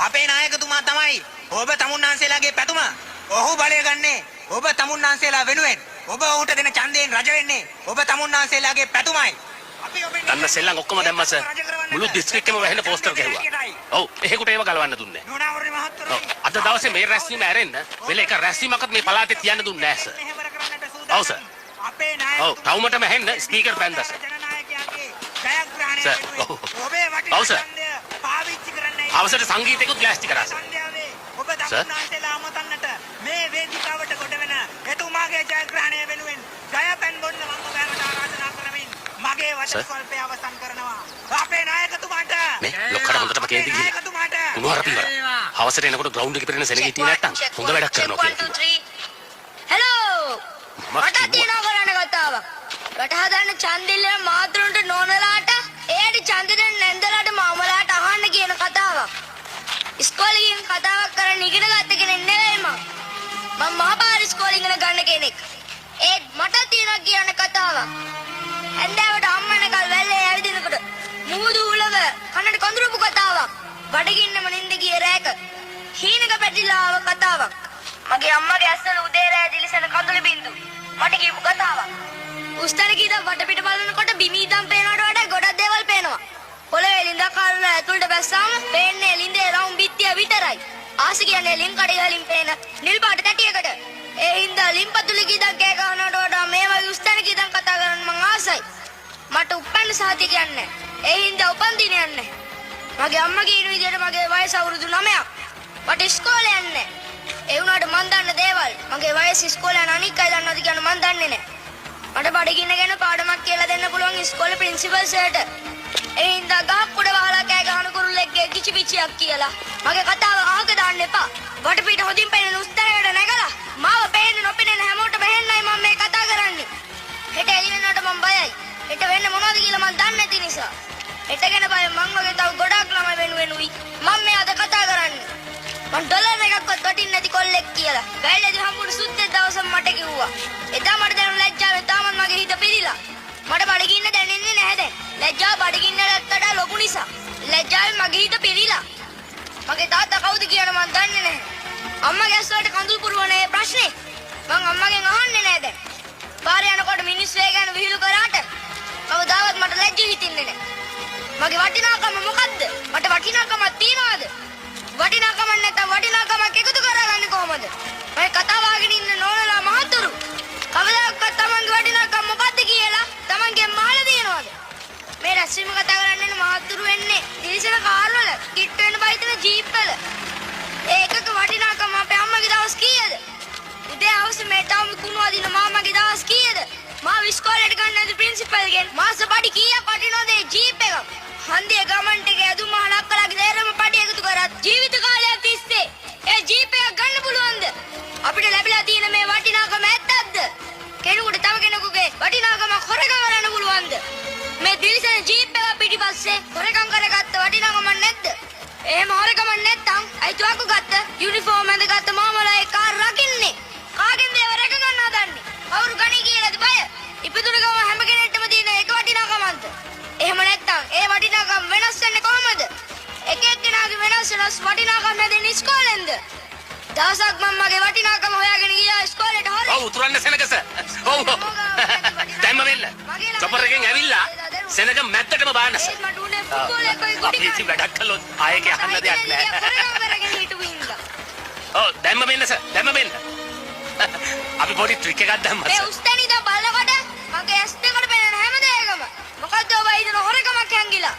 අපේ නායකතුමා තමයි ඔබ තමුන්නාන්සේලාගේ පැතුම. ඔහු බලය ගන්නේ ඔබ තමුන්නාන්සේලා වෙනුවෙන්. ඔබ ඔහුට දෙන ඡන්දයෙන් රජ වෙන්නේ ඔබ තමුන්නාන්සේලාගේ පැතුමයි. තන්න සෙල්ලම් ඔක්කොම දැම්මස මුළු දිස්ත්‍රික්කෙම වැහෙන පෝස්ටර් ගැහුවා. ඔව් එහෙකට ඒව ගලවන්න දුන්නේ නැහැ. ඔව් අද දවසේ මේ රැස්වීම ඇරෙන්න වෙල එක රැස්වීමක්වත් මේ පළාතේ තියන්න දුන්නේ නැහැ සර්. ඔව් සර්. ඔව් තවුමටම ඇහෙන්න ස්පීකර් බැන්දා සර්. සර් ඔව් සර්. අවසරට සංගීතයකුත් ග්ලාස්ටි කරා සර්. ඔබ තමුන්නාන්සේලා අමතන්නට මේ වේදිකාවට කොට වෙන එතුමාගේ ජයග්‍රහණය වෙනුවෙන් ජයපැන් බොන්න මම ඔබට ආරාධනා කරමින් මගේ වචන ස්වල්පය අවසන් කරනවා. අපේ නායකතුමාට මේ ලොක්කට හොඳටම කේන්ති ගිහින් උණුහර පිවර. හවසට එනකොට ග්‍රවුන්ඩ් එකේ පිරෙන සෙනග හිටියේ නැත්තම් හොඳ වැඩක් කරනවා කියලා. හෙලෝ මට තියෙනවා කරන්න කතාවක්. රට හදන්න ඡන්දිල්ලේ මාතෘන්ට නෝනලාට ඒටි ඡන්ද දෙන්න නැන්දලාට මාමලාට අහන්න කියන කතාවක්. ඉස්කෝලේ ගිහින් කතාවක් කරන්න ඉගෙන ගත්ත කෙනෙක් නෙවෙයි මම. මම මහපාර ඉස්කෝලේ ඉගෙන ගන්න කෙනෙක්. ඒත් මට තියෙනවා කියන කතාවක්. ඇන්දාවට අම්මනකල් වැල්ලේ ඇවිදිනකොට මුහුදු උලව කනට කොඳුරුපු කතාවක්. බඩගින්නම නින්ද ගිය රෑක හීනක පැටිලා ආව කතාවක්. මගේ අම්මගේ ඇස්වල උදේ රෑ දිලිසෙන කඳුළු බින්දු මට කියපු කතාවක්. උස්තර කීදා වටපිට බලනකොට බිමි ඉදන් පේනවට වඩා ගොඩක් දේවල් පේනවා. පොළවේ ලින්දක් කාරලා ඇතුළට බැස්සාම පේන්නේ ලින්දේ රවුම් බිත්තිය විතරයි. ආස කියන්නේ ලින් කඩේ වලින් පේන නිල් පාට තැටියකට. ඒ හින්දා ලින්පතුලි කීදක් කෑ ගන්නවට වඩා මේ වගේ උස්තර කීදක් කතා කරන්න මං ආසයි. මට උපන්න සාතික යන්නේ. ඒ හින්දා උපන් දින යන්නේ. මගේ අම්මා කියන විදිහට මගේ වයස අවුරුදු 9ක්. මට ඉස්කෝලේ යන්නේ. ඒ වුණාට මන් දන්න දේවල් මගේ වයස ඉස්කෝලේ යන අනික් අය දන්නවද කියන මන් දන්නේ නැහැ. මට බඩගින්න ගැන පාඩමක් කියලා දෙන්න පුළුවන් ඉස්කෝලේ ප්‍රින්සිපල් සර්ට. ඒ හින්දා ගහක් උඩ වහලා කෑ ගහන කුරුල්ලෙක්ගේ කිචි පිචියක් කියලා මගේ කතාව අහක දාන්න එපා. වටපිට හොදින් පේන උස්තරයට නැගලා මාව පේන්න නොපෙනෙන හැමෝටම හෙන්නයි මම මේ කතා කරන්නේ. හෙට එළි වෙනකොට මම බයයි. හෙට වෙන්න මොනවද කියලා මම දන්නේ නැති නිසා. හෙට ගැන බය මං වගේ තව ගොඩක් ළමයි වෙනුවෙනුයි මම මේ අද කතා කරන්නේ. මං ඩොලර් එකක්වත් වටින්නේ නැති කොල්ලෙක් කියලා. වැල්ලේදී හම්බුණු සුද්දේ දවසම මට කිව්වා. එදා මට දැනුණ ලැජ්ජාවෙන් තාමත් මගේ හිත පිළිලා. මට බඩගින්න දැනෙන්නේ නැහැ දැන්. ලැජ්ජාව බඩගින්නට වඩා ලොකු නිසා. ලැජ්ජාවෙන් මගේ හිත පිළිලා. මගේ තාත්තා කවුද කියන මන් දන්නේ නැහැ. අම්මගේ ඇස්වලට කඳුළු පුරවන ඒ ප්‍රශ්නේ මං අම්මගෙන් අහන්නේ නැහැ දැන්. පාරේ යනකොට මිනිස්සු ඒ ගැන විහිළු කරාට කවදාවත් මට ලැජ්ජ හිතින්නේ නැහැ. මගේ වටිනාකම මොකද්ද? මට වටිනාකමක් තියනවාද? වටිනාකමක් නැත්නම් වටිනාකමක් එකතු කරගන්නේ කොහොමද? මම කතාව අහගෙන ඉන්න නෝනලා මහතුරු කවදාවත් තමන්ගේ වටිනාකම මොකද්ද කියලා තමන්ගේ මහල දිනනවාද? මේ රැස්වීම කතා කරන්නේ මහතුරු වෙන්නේ දිලිසෙන කාර් වල, කිට් වෙන බයිතන ජීප් වල. ඒකක වටිනාකම අපේ අම්මගේ දවස් කීයද? උදේ හවස මේටාම කුණු අදින මාමගේ දවස් කීයද? මා ඉස්කෝලේට ගන්න ඇති ප්‍රින්සිපල්ගෙන් මාස පඩි කීයක් වටිනවද ඒ ජීප් එක? හන්දිය ගමන්ට් එකේ ඇදුම් මහල අක්කලාගේ දේරම පඩි එකතු කරත් ජීවිත කාලයක් තිස්සේ ඒ ජීප් එක ගන්න පුළුවන්ද? අපිට ලැබිලා තියෙන මේ වටිනාකම ඇත්තක්ද? කෙනෙකුට තව කෙනෙකුගේ වටිනාකමක් හොරකම් කරන්න පුළුවන්ද? මේ දිලිසෙන ජීප් එක පිටිපස්සේ හොරකම් කරගත්ත වටිනාකමක් නැද්ද? එහෙම හොරකමක් නැත්තම් අයිතුවක්කු ගත්ත යුනිෆෝම් ඇඳගත්ත මාමලා ඒ කාර් රකින්නේ. කාගෙන්ද ඒව රැක ගන්න හදන්නේ? කවුරු ගණී කියලාද බය? ඉපදුන ගම හැම කෙනෙක්ටම තියෙන එක වටිනාකමක්ද? එහෙම නැත්තම් ඒ වටිනාකම් වෙනස් වෙන්නේ කොහමද? එක එක්කෙනාගේ වෙනස් වටිනාකම් හැදෙන්නේ ඉස්කෝලෙන්ද? දවසක් මම මගේ වටිනාකම හොයාගෙන ගියා ඉස්කෝලේට හොරේ. ඔව් උතුරන්න සෙනගස. ඔව් දැම්ම වෙන්න. චොපර් එකෙන් ඇවිල්ලා සෙනග මැත්තටම බාන්නස. මට උනේ ෆුට්බෝල් එකයි ගුටි අපි ඉතින් වැඩක් කළොත් ආයේ කියන්න දෙයක් නැහැ. ඔව් දැම්ම වෙන්න සර්. දැම්ම වෙන්න. අපි පොඩි ට්‍රික් එකක් දැම්මා මේ සර්. උස්තනිද බලනකොට මගේ ඇස් දෙකට පේන හැම දෙයකම මොකද්ද ඔබ හිතන හොරකමක් හැංගිලා.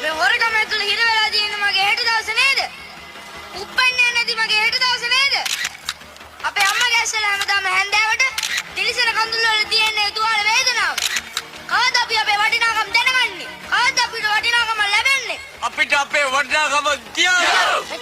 මේ හොරකම ඇතුළේ හිර වෙලා තියෙන මගේ හෙට දවසේ නේද? උප්පන්නේ නැති මගේ හෙට දවසේ නේද? අපේ අම්මගේ ඇස්වල හැමදාම හැන්දෑවට දිලිසෙන කඳුළු වල තියෙන තුවාල වේදනාව. කවද අපි අපේ වටිනාකම දැනගන්නේ? කවද අපිට වටිනාකම ලැබෙන්නේ? අපිට අපේ වටිනාකම තියන්න.